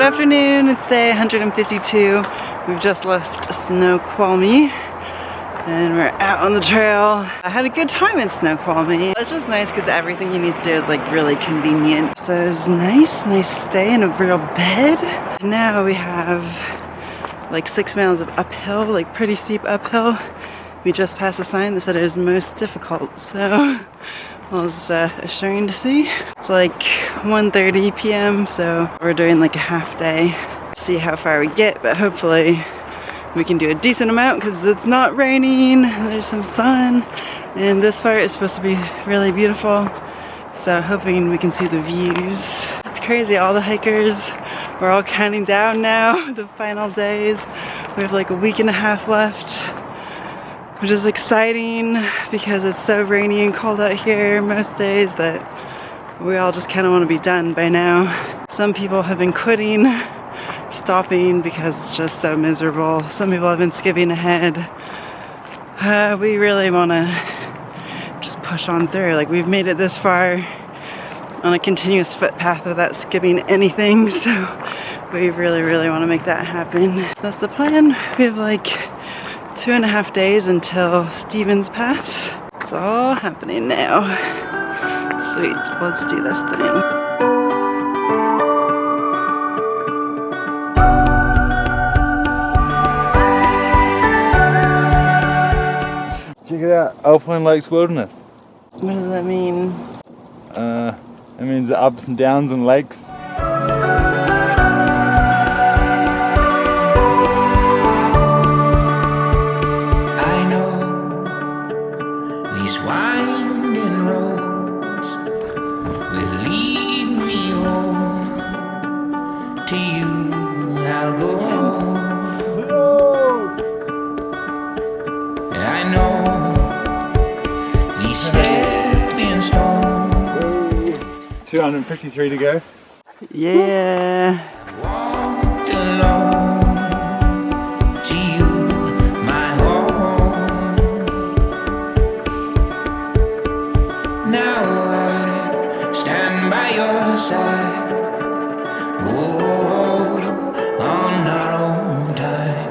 Good afternoon, it's day 152. We've just left Snoqualmie and we're out on the trail. I had a good time in Snoqualmie. It's just nice because everything you need to do is like really convenient. So it was nice stay in a real bed. Now we have like 6 miles of uphill, like pretty steep uphill. We just passed a sign that said it was most difficult, so I was assuring to see. It's like 1:30 p.m. so we're doing like a half day. See how far we get, but hopefully we can do a decent amount because it's not raining, there's some sun, and this part is supposed to be really beautiful. So hoping we can see the views. It's crazy, all the hikers, we're all counting down now, the final days. We have like a week and a half left, which is exciting because it's so rainy and cold out here most days that we all just kind of want to be done by now. Some people have been quitting, stopping because it's just so miserable. Some people have been skipping ahead. We really want to just push on through. Like, we've made it this far on a continuous footpath without skipping anything, so we really want to make that happen. That's the plan. We have like 2.5 days until Stevens Pass. It's all happening now. Sweet, let's do this thing. Check it out, Alpine Lakes Wilderness. What does that mean? It means the ups and downs and lakes. I know these winding roads will lead me home. To you I'll go home. I know these stepping stones. 253 to go. Yeah. Walked alone to you, my home. Now I stand by your side. Oh, on our own time.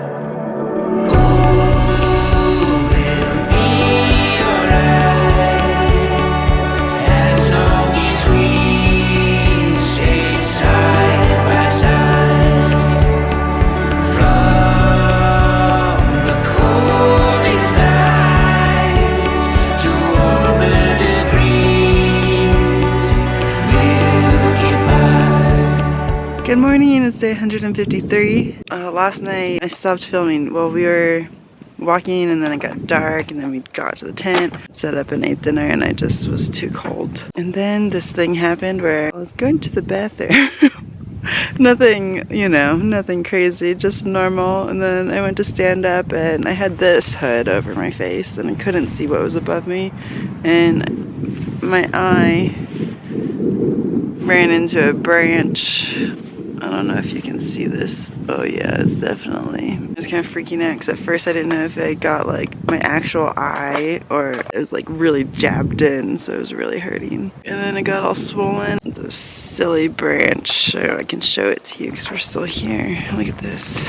Good morning, it's day 153. Last night I stopped filming. Well, we were walking and then it got dark and then we got to the tent, set up and ate dinner, and I just was too cold. And then this thing happened where I was going to the bathroom. Nothing, you know, nothing crazy, just normal. And then I went to stand up and I had this hood over my face and I couldn't see what was above me. And my eye ran into a branch. I don't know if you can see this. Oh yeah, it's definitely. I was kind of freaking out because at first I didn't know if it got like my actual eye or it was like really jabbed in, so it was really hurting. And then it got all swollen. This silly branch. So I can show it to you because we're still here. Look at this.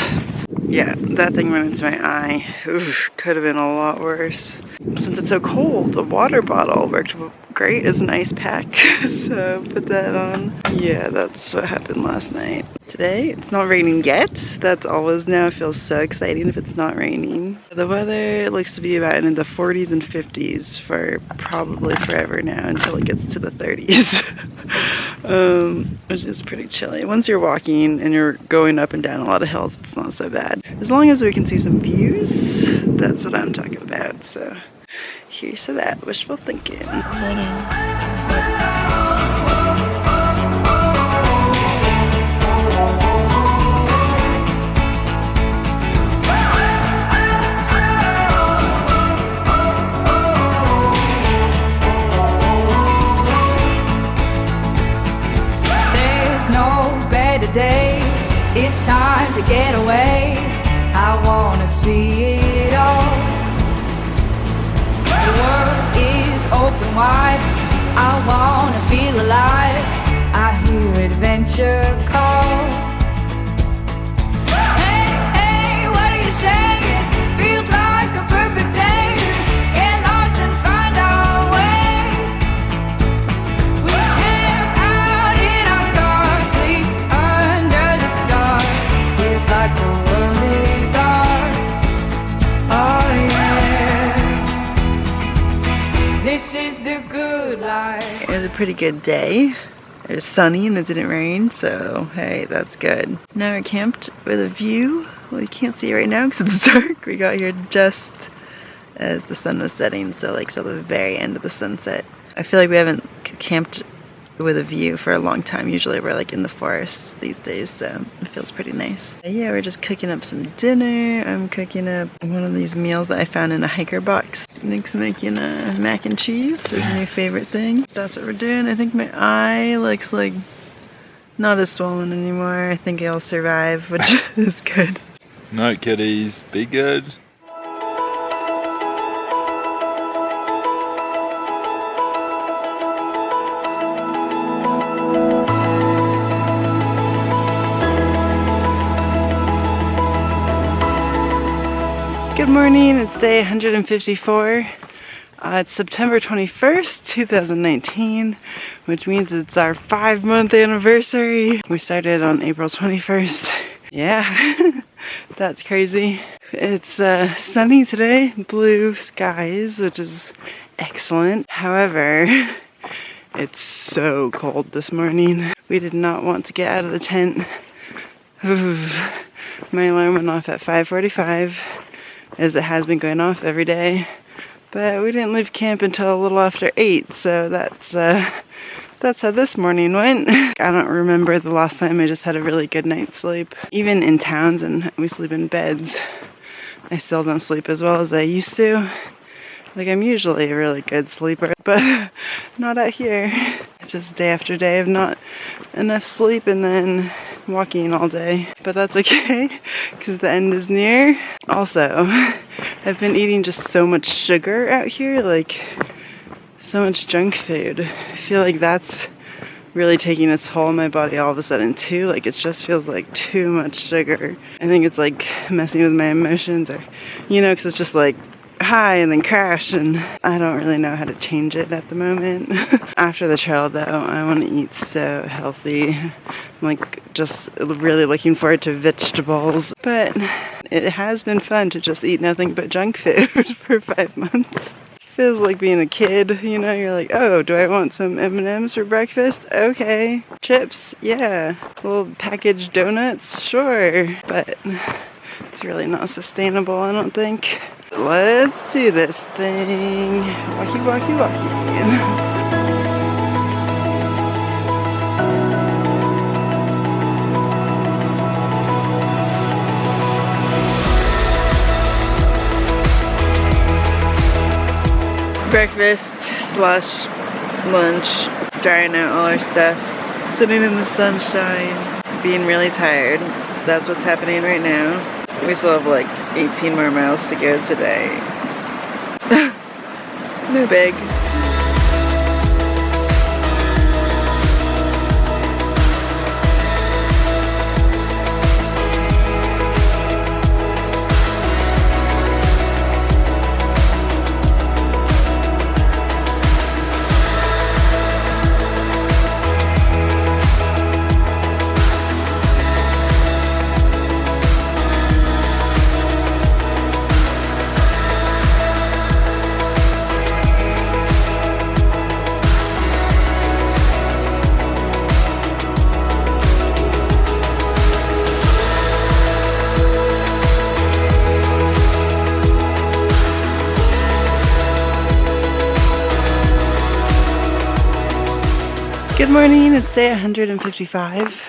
Yeah, that thing went into my eye. Oof, could have been a lot worse. Since it's so cold, a water bottle worked great as an ice pack, so put that on. Yeah, that's what happened last night. Today, it's not raining yet. That's always now. It feels so exciting if it's not raining. The weather looks to be about in the 40s and 50s for probably forever now until it gets to the 30s. Which is pretty chilly. Once you're walking and you're going up and down a lot of hills, it's not so bad. As long as we can see some views, that's what I'm talking about. So here's to that, wishful thinking. There's no better day, it's time to get away. I wanna see it all. The world is open wide, I wanna feel alive. I hear adventure call. This is the good life. It was a pretty good day. It was sunny and it didn't rain, so hey, that's good. Now we're camped with a view. Well, you can't see it right now because it's dark. We got here just as the sun was setting, so like till the very end of the sunset. I feel like we haven't camped with a view for a long time. Usually we're like in the forest these days, so it feels pretty nice. Yeah, we're just cooking up some dinner. I'm cooking up one of these meals that I found in a hiker box. Nick's making mac and cheese, his new favorite thing. That's what we're doing. I think my eye looks like not as swollen anymore. I think I'll survive, which is good. No, kiddies, be good. Good morning, it's day 154. It's September 21st, 2019, which means it's our 5-month anniversary. We started on April 21st. Yeah, that's crazy. It's sunny today, blue skies, which is excellent. However, it's so cold this morning. We did not want to get out of the tent. My alarm went off at 5:45. as it has been going off every day. But we didn't leave camp until a little after 8, so that's how this morning went. I don't remember the last time I just had a really good night's sleep. Even in towns and we sleep in beds, I still don't sleep as well as I used to. Like, I'm usually a really good sleeper, but not out here. Just day after day of not enough sleep and then walking all day. But that's okay, because the end is near. Also, I've been eating just so much sugar out here, like so much junk food. I feel like that's really taking its toll on my body all of a sudden too. Like, it just feels like too much sugar. I think it's like messing with my emotions, or, you know, because it's just like high and then crash, and I don't really know how to change it at the moment. After the trail though, I want to eat so healthy. I'm like just really looking forward to vegetables, but it has been fun to just eat nothing but junk food for 5 months. Feels like being a kid, you know. You're like, oh, do I want some M&Ms for breakfast? Okay. Chips? Yeah. Little packaged donuts? Sure. But it's really not sustainable, I don't think. Let's do this thing. Walkie, walkie, walkie. Breakfast slash lunch, drying out all our stuff, sitting in the sunshine, being really tired. That's what's happening right now. We still have like 18 more miles to go today. No big. Good morning, it's day 155,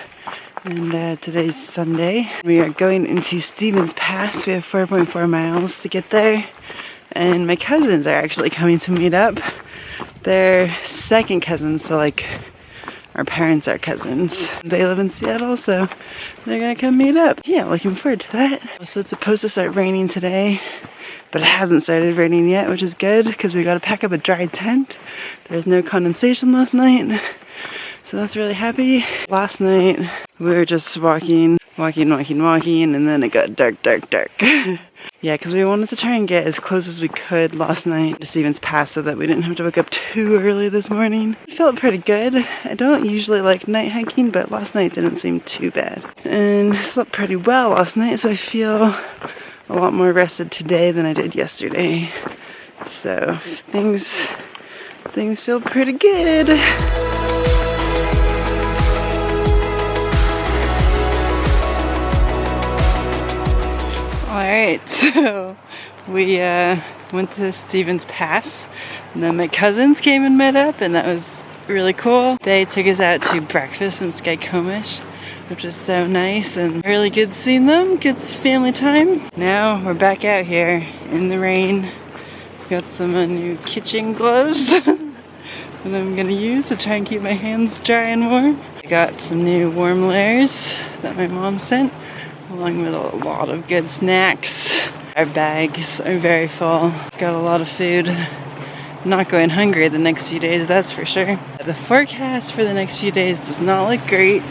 and today's Sunday. We are going into Stevens Pass. We have 4.4 miles to get there, and my cousins are actually coming to meet up. They're second cousins, so like our parents are cousins. They live in Seattle, so they're gonna come meet up. Yeah, looking forward to that. So it's supposed to start raining today, but it hasn't started raining yet, which is good because we gotta pack up a dry tent. There's no condensation last night, so that's really happy. Last night we were just walking, and then it got dark. Yeah, because we wanted to try and get as close as we could last night to Stevens Pass so that we didn't have to wake up too early this morning. It felt pretty good. I don't usually like night hiking, but last night didn't seem too bad. And I slept pretty well last night, so I feel a lot more rested today than I did yesterday. So if things things feel pretty good. Alright, so we went to Stevens Pass, and then my cousins came and met up, and that was really cool. They took us out to breakfast in Snoqualmie, which was so nice and really good seeing them. Good family time. Now we're back out here in the rain. Got some new kitchen gloves that I'm gonna use to try and keep my hands dry and warm. I got some new warm layers that my mom sent, along with a lot of good snacks. Our bags are very full. Got a lot of food. Not going hungry the next few days, that's for sure. The forecast for the next few days does not look great,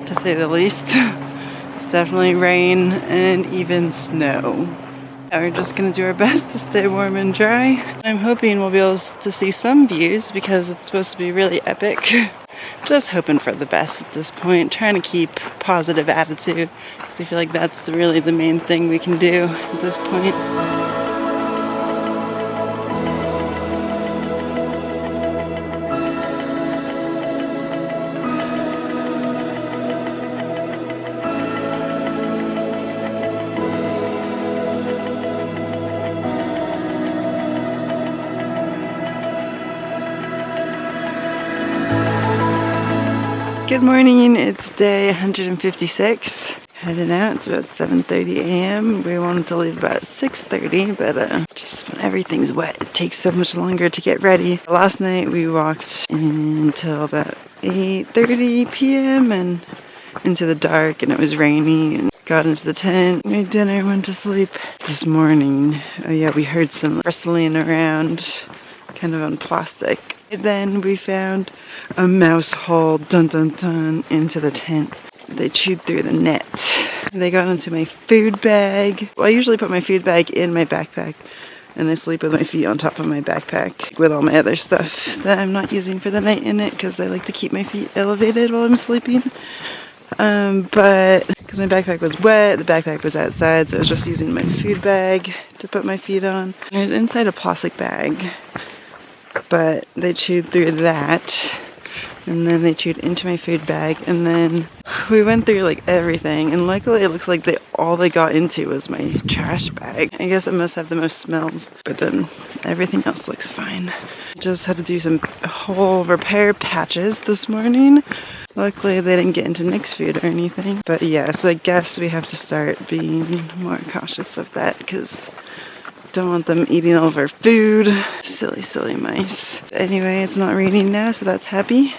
to say the least. It's definitely rain and even snow. We're just gonna do our best to stay warm and dry. I'm hoping we'll be able to see some views because it's supposed to be really epic. Just hoping for the best at this point, trying to keep positive attitude because I feel like that's really the main thing we can do at this point. Good morning, it's day 156. Heading out, it's about 7:30 a.m. We wanted to leave about 6:30, but just when everything's wet, it takes so much longer to get ready. Last night we walked until about 8:30 p.m. and into the dark, and it was rainy, and got into the tent, made dinner, went to sleep. This morning, oh yeah, we heard some rustling around, kind of on plastic. Then we found a mouse hole, dun dun dun, into the tent. They chewed through the net. They got into my food bag. Well, I usually put my food bag in my backpack, and I sleep with my feet on top of my backpack with all my other stuff that I'm not using for the night in it because I like to keep my feet elevated while I'm sleeping. But because my backpack was wet, the backpack was outside, so I was just using my food bag to put my feet on. It was inside a plastic bag, but they chewed through that, and then they chewed into my food bag, and then we went through like everything, and luckily it looks like all they got into was my trash bag. I guess it must have the most smells, but then everything else looks fine. Just had to do some whole repair patches this morning. Luckily they didn't get into Nick's food or anything, but yeah, so I guess we have to start being more cautious of that because don't want them eating all of our food. Silly, silly mice. Anyway, it's not raining now, so that's happy.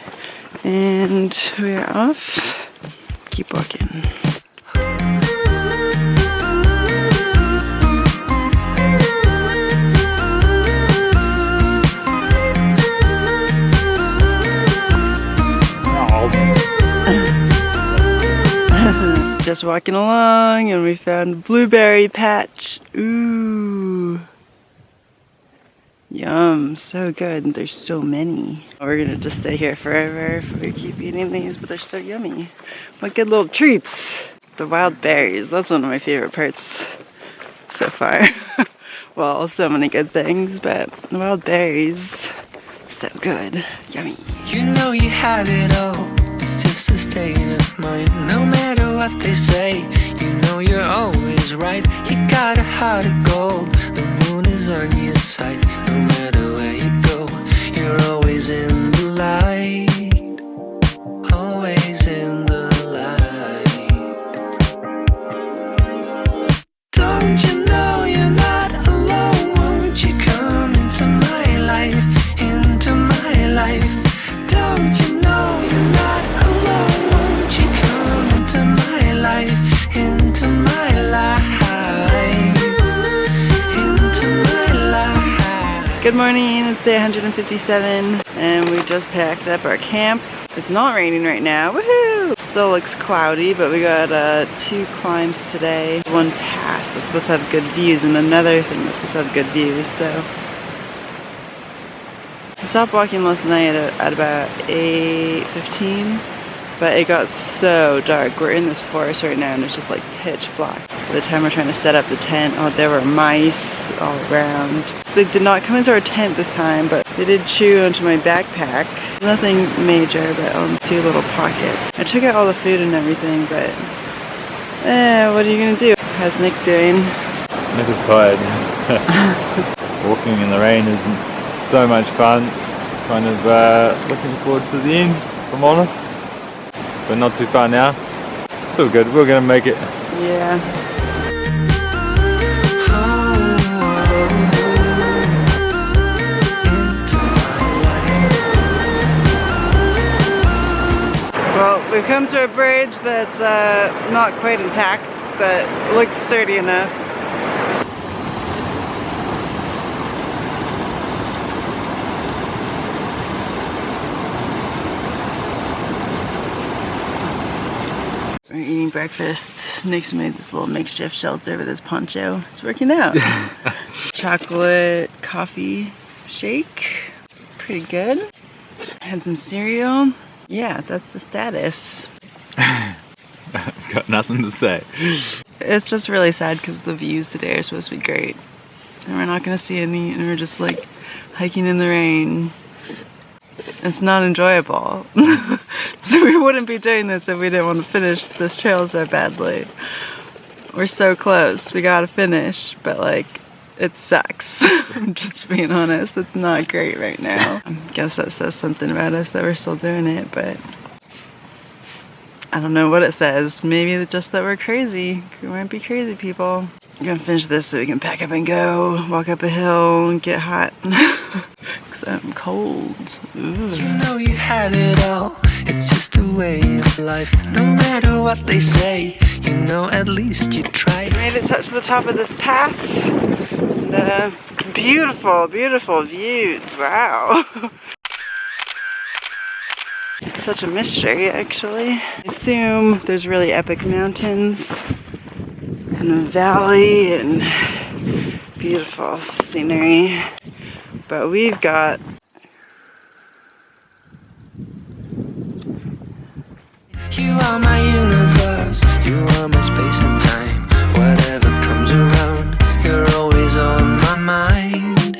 And we're off. Keep walking. Just walking along, and we found a blueberry patch. Ooh. Yum, so good. There's so many. We're gonna just stay here forever if we keep eating these, but they're so yummy. What good little treats. The wild berries, that's one of my favorite parts so far. Well, so many good things, but the wild berries, so good. Yummy. You know you have it all. It's just a state of mind. No matter what they say, you know you're always right. You got a heart of gold. The moon is on your side. No matter where you go, you're always in the light. Always in the light. Don't you know you're not alone? Won't you come into my life? Into my life. Don't you know you're not alone? Won't you come into my life? Into my life. Into my life. Good morning, it's day 157, and we just packed up our camp. It's not raining right now, woohoo! It still looks cloudy, but we got 2 climbs today. One pass that's supposed to have good views, and another thing that's supposed to have good views, so. I stopped walking last night at about 8:15, but it got so dark. We're in this forest right now, and it's just like pitch black. By the time we're trying to set up the tent, oh, there were mice all around. They did not come into our tent this time, but they did chew onto my backpack. Nothing major, but on 2 little pockets. I took out all the food and everything, but what are you gonna do? How's Nick doing? Nick is tired. Walking in the rain isn't so much fun. Kind of looking forward to the end, if I'm honest. But not too far now. It's all good, we're gonna make it. Yeah. Well, we've come to a bridge that's not quite intact, but looks sturdy enough. We're eating breakfast. Nick's made this little makeshift shelter with his poncho. It's working out. Chocolate coffee shake. Pretty good. Had some cereal. Yeah, that's the status. Got nothing to say. It's just really sad because the views today are supposed to be great. And we're not going to see any, and we're just like hiking in the rain. It's not enjoyable. So we wouldn't be doing this if we didn't want to finish this trail so badly. We're so close, we gotta finish, but like, it sucks. I'm just being honest, it's not great right now. I guess that says something about us that we're still doing it, but I don't know what it says. Maybe just that we're crazy. We might be crazy people. I'm gonna finish this so we can pack up and go, walk up a hill and get hot. Cause I'm cold. Ooh. You know you had it all. It's just a way of life. No matter what they say, you know at least you tried. Made it to the top of this pass. And it's beautiful, beautiful views. Wow. It's such a mystery, actually. I assume there's really epic mountains and a valley and beautiful scenery. But we've got You are my universe, you are my space and time. Whatever comes around, you're always on my mind.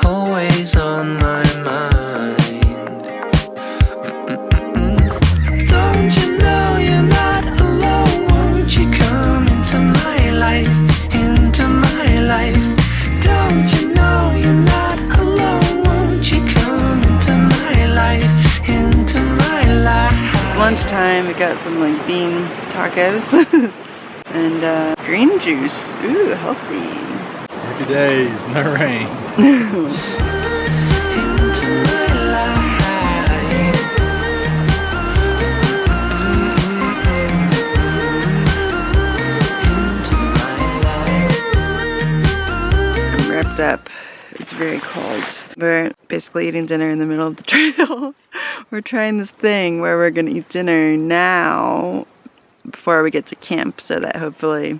Always on my mind. Don't you know you're not alone? Won't you come into my life? Into my life. Don't you know you're not alone? Won't you come into my life? Into my life. lunchtime. We got some like bean tacos and green juice. Ooh, healthy. Happy days, no rain. Into my life. I'm wrapped up. It's very cold. We're basically eating dinner in the middle of the trail. We're trying this thing where we're gonna eat dinner now before we get to camp so that hopefully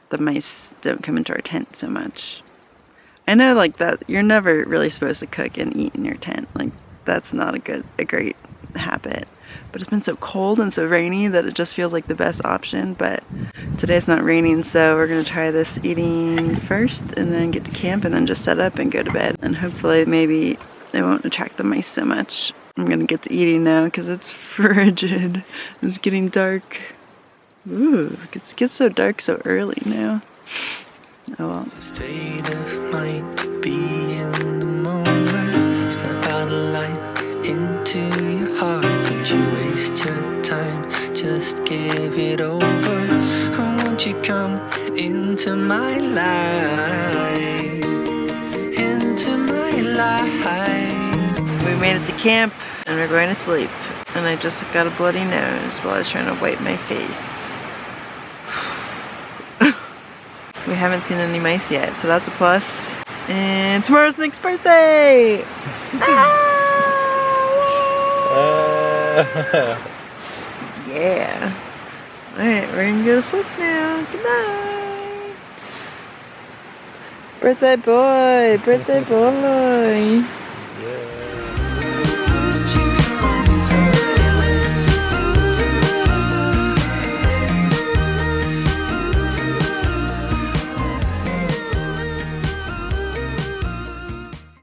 the mice don't come into our tent so much. I know like that you're never really supposed to cook and eat in your tent. Like that's not a great habit. But it's been so cold and so rainy that it just feels like the best option. But today's not raining, so we're gonna try this eating first and then get to camp and then just set up and go to bed. And hopefully maybe it won't attract the mice so much. I'm gonna get to eating now because it's frigid. It's getting dark. Ooh, it gets so dark so early now. Oh well. It's a state of mind to be in the moment. Step out of line into your heart. Don't you waste your time, just give it over. And won't you come into my life? Into my life. We made it to camp and we're going to sleep. And I just got a bloody nose while I was trying to wipe my face. We haven't seen any mice yet, so that's a plus. And tomorrow's Nick's birthday! Yeah. Alright, we're gonna go to sleep now. Good night. Birthday boy! Birthday boy! Yeah.